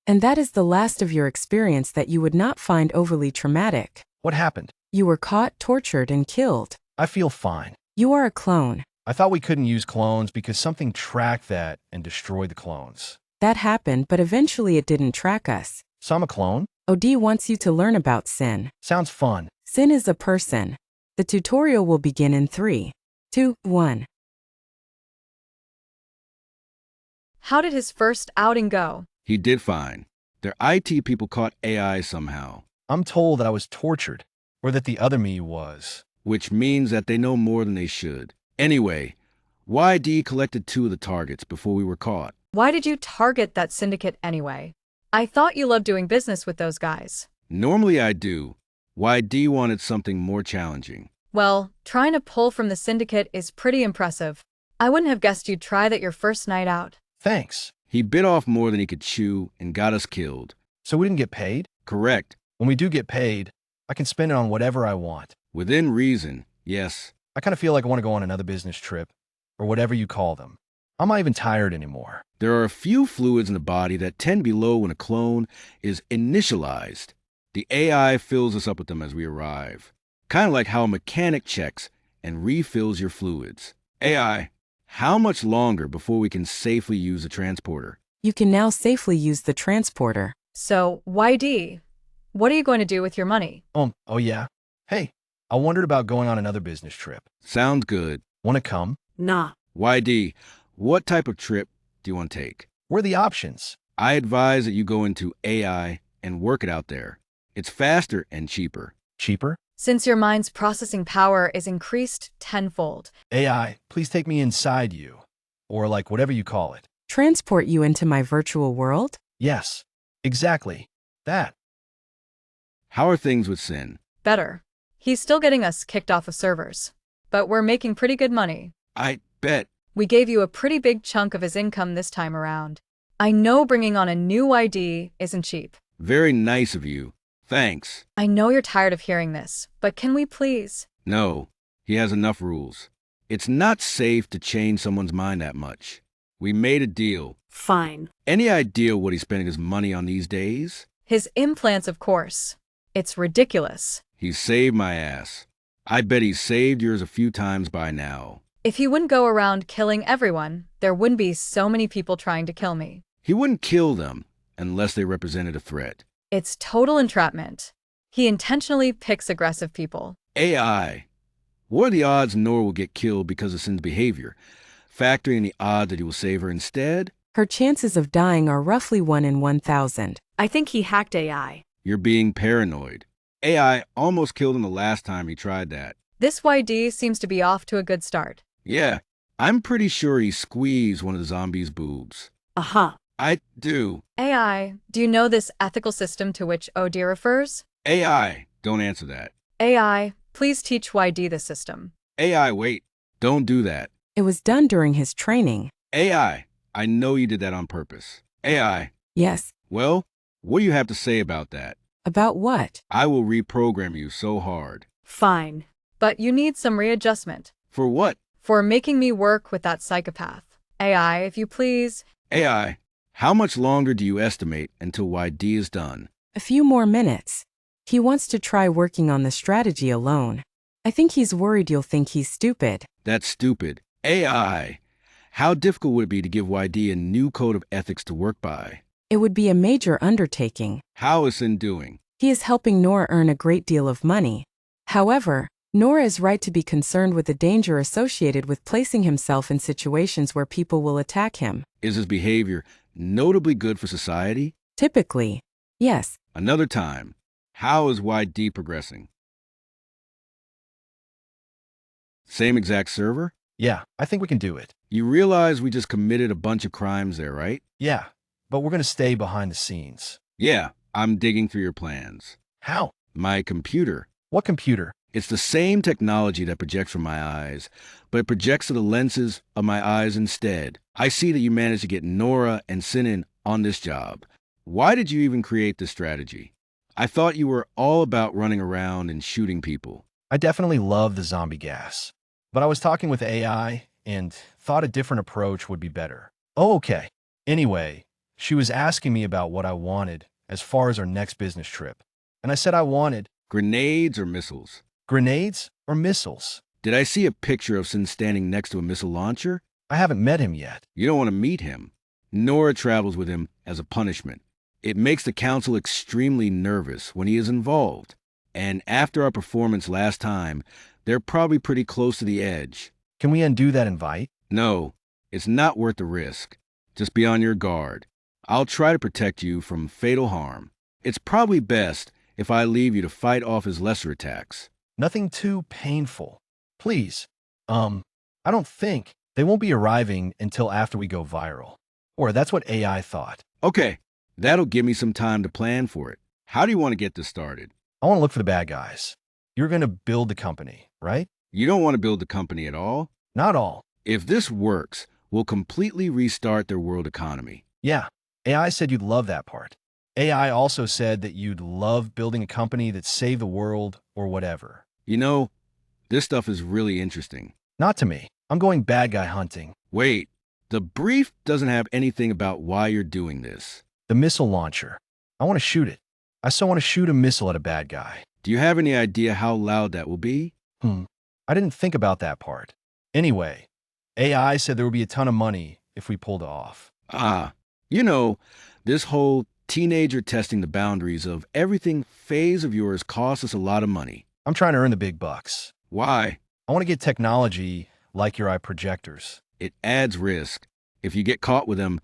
And that is the last of your experience that you would not find overly traumatic. What happened? You were caught, tortured, and killed. I feel fine. You are a clone. I thought we couldn't use clones because something tracked that and destroyed the clones. That happened, but eventually it didn't track us. So I'm a clone? OD wants you to learn about Sin. Sounds fun. Sin is a person. The tutorial will begin in 3, 2, 1. How did his first outing go? He did fine. Their IT people caught AI somehow, I'm told that I was tortured, or that the other me was. which means that they know more than they should. Anyway, YD collected 2 of the targets before we were caught. Why did you target that syndicate anyway? I thought you loved doing business with those guys. Normally I do. YD wanted something more challenging. Well, trying to pull from the syndicate is pretty impressive. I wouldn't have guessed you'd try that your first night out. Thanks. He bit off more than he could chew and got us killed. So we didn't get paid? Correct. When we do get paid, I can spend it on whatever I want. Within reason, yes. I kind of feel like I want to go on another business trip, or whatever you call them. I'm not even tired anymore. There are a few fluids in the body that tend below when a clone is initialized. The AI fills us up with them as we arrive. Kind of like how a mechanic checks and refills your fluids. AI, how much longer before we can safely use the transporter? You can now safely use the transporter. So, YD, what are you going to do with your money? Oh yeah. Hey, I wondered about going on another business trip. Sounds good. Want to come? Nah. YD, what type of trip do you want to take? What are the options? I advise that you go into AI and work it out there. It's faster and cheaper. Cheaper? Since your mind's processing power is increased tenfold. AI, please take me inside you. Or like whatever you call it. Transport you into my virtual world? Yes, exactly. That. How are things with Sin? Better. He's still getting us kicked off of servers. But we're making pretty good money. I bet. We gave you a pretty big chunk of his income this time around. I know bringing on a new YD isn't cheap. Very nice of you. Thanks. I know you're tired of hearing this, but can we please? No, he has enough rules. It's not safe to change someone's mind that much. We made a deal. Fine. Any idea what he's spending his money on these days? His implants, of course. It's ridiculous. He saved my ass. I bet he's saved yours a few times by now. If he wouldn't go around killing everyone, there wouldn't be so many people trying to kill me. He wouldn't kill them unless they represented a threat. It's total entrapment. He intentionally picks aggressive people. AI. What are the odds Nora will get killed because of Sin's behavior? Factoring in the odds that he will save her instead? Her chances of dying are roughly 1 in 1,000. I think he hacked AI. You're being paranoid. AI almost killed him the last time he tried that. This YD seems to be off to a good start. Yeah, I'm pretty sure he squeezed one of the zombies' boobs. Uh-huh. I do. AI, do you know this ethical system to which OD refers? AI, don't answer that. AI, please teach YD the system. AI, wait. Don't do that. It was done during his training. AI, I know you did that on purpose. AI, Yes. well, what do you have to say about that? About what? I will reprogram you so hard. Fine. But you need some readjustment. For what? For making me work with that psychopath. AI, if you please. AI, how much longer do you estimate until YD is done? A few more minutes. He wants to try working on the strategy alone. I think he's worried you'll think he's stupid. That's stupid. AI, how difficult would it be to give YD a new code of ethics to work by? It would be a major undertaking. How is Sin doing? He is helping Nora earn a great deal of money. However, Nora is right to be concerned with the danger associated with placing himself in situations where people will attack him. Is his behavior notably good for society? Typically, yes. Another time, how is YD progressing? Same exact server? Yeah, I think we can do it. You realize we just committed a bunch of crimes there, right? Yeah, but we're going to stay behind the scenes. Yeah, I'm digging through your plans. How? My computer. What computer? It's the same technology that projects from my eyes, but it projects to the lenses of my eyes instead. I see that you managed to get Nora and Sinan on this job. Why did you even create this strategy? I thought you were all about running around and shooting people. I definitely love the zombie gas. But I was talking with AI and thought a different approach would be better. Oh, okay. Anyway, She was asking me about what I wanted as far as our next business trip. And I said I wanted Grenades or missiles? grenades or missiles. Did I see a picture of Sin standing next to a missile launcher? I haven't met him yet. You don't want to meet him. Nora travels with him as a punishment. It makes the council extremely nervous when he is involved. And after our performance last time, they're probably pretty close to the edge. Can we undo that invite? No, it's not worth the risk. Just be on your guard. I'll try to protect you from fatal harm. It's probably best if I leave you to fight off his lesser attacks. Nothing too painful. Please. I don't think they won't be arriving until after we go viral. Or that's what AI thought. Okay, that'll give me some time to plan for it. How do you want to get this started? I want to look for the bad guys. You're going to build the company, right? You don't want to build the company at all? Not all. If this works, we'll completely restart their world economy. Yeah, AI said you'd love that part. AI also said that you'd love building a company that saved the world or whatever. You know, this stuff is really interesting. Not to me. I'm going bad guy hunting. Wait, the brief doesn't have anything about why you're doing this. The missile launcher. I want to shoot it. I still want to shoot a missile at a bad guy. Do you have any idea how loud that will be? I didn't think about that part. Anyway, AI said there would be a ton of money if we pulled it off. You know, this whole teenager testing the boundaries of everything phase of yours costs us a lot of money. I'm trying to earn the big bucks. Why? I want to get technology like your eye projectors. It adds risk. If you get caught with them,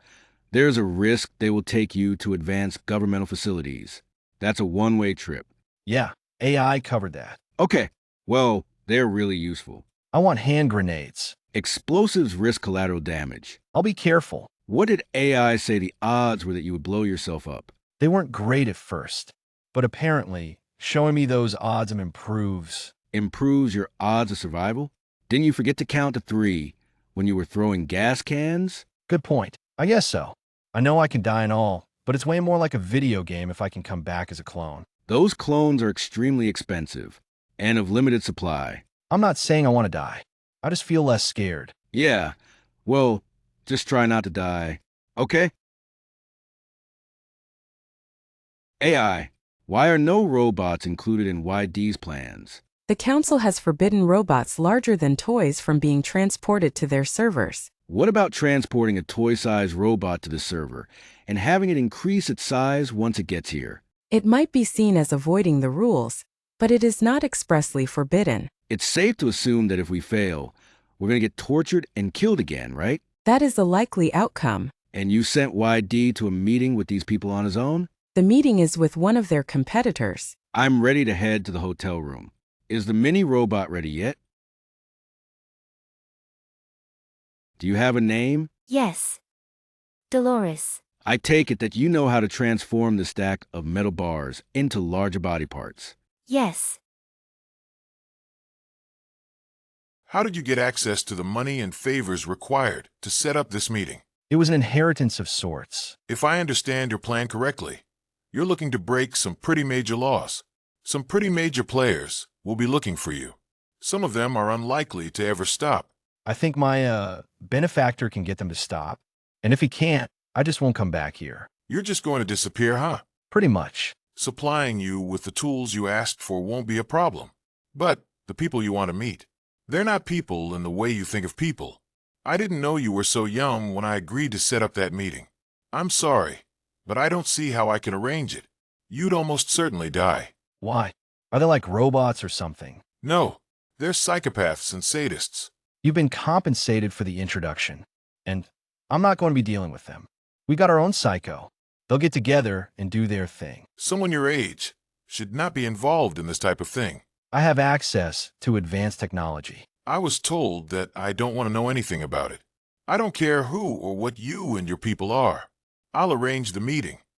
there's a risk they will take you to advanced governmental facilities. That's a one-way trip. Yeah, AI covered that. Okay, well, they're really useful. I want hand grenades. Explosives risk collateral damage. I'll be careful. What did AI say the odds were that you would blow yourself up? They weren't great at first, but apparently showing me those odds improves. Improves your odds of survival? Didn't you forget to count to 3 when you were throwing gas cans? Good point. I guess so. I know I can die and all, but it's way more like a video game if I can come back as a clone. Those clones are extremely expensive and of limited supply. I'm not saying I want to die. I just feel less scared. Yeah, well, just try not to die, okay? AI, why are no robots included in YD's plans? The council has forbidden robots larger than toys from being transported to their servers. What about transporting a toy-sized robot to the server and having it increase its size once it gets here? It might be seen as avoiding the rules, but it is not expressly forbidden. It's safe to assume that if we fail, we're going to get tortured and killed again, right? That is a likely outcome. And you sent YD to a meeting with these people on his own? The meeting is with one of their competitors. I'm ready to head to the hotel room. Is the mini robot ready yet? Do you have a name? Yes. Dolores. I take it that you know how to transform the stack of metal bars into larger body parts. Yes. How did you get access to the money and favors required to set up this meeting? It was an inheritance of sorts. If I understand your plan correctly, you're looking to break some pretty major laws. Some pretty major players will be looking for you. Some of them are unlikely to ever stop. I think my benefactor can get them to stop. And if he can't, I just won't come back here. You're just going to disappear, huh? Pretty much. Supplying you with the tools you asked for won't be a problem. But the people you want to meet, they're not people in the way you think of people. I didn't know you were so young when I agreed to set up that meeting. I'm sorry, but I don't see how I can arrange it. You'd almost certainly die. Why? Are they like robots or something? No, they're psychopaths and sadists. You've been compensated for the introduction, and I'm not going to be dealing with them. We got our own psycho. They'll get together and do their thing. Someone your age should not be involved in this type of thing. I have access to advanced technology. I was told that I don't want to know anything about it. I don't care who or what you and your people are. I'll arrange the meeting.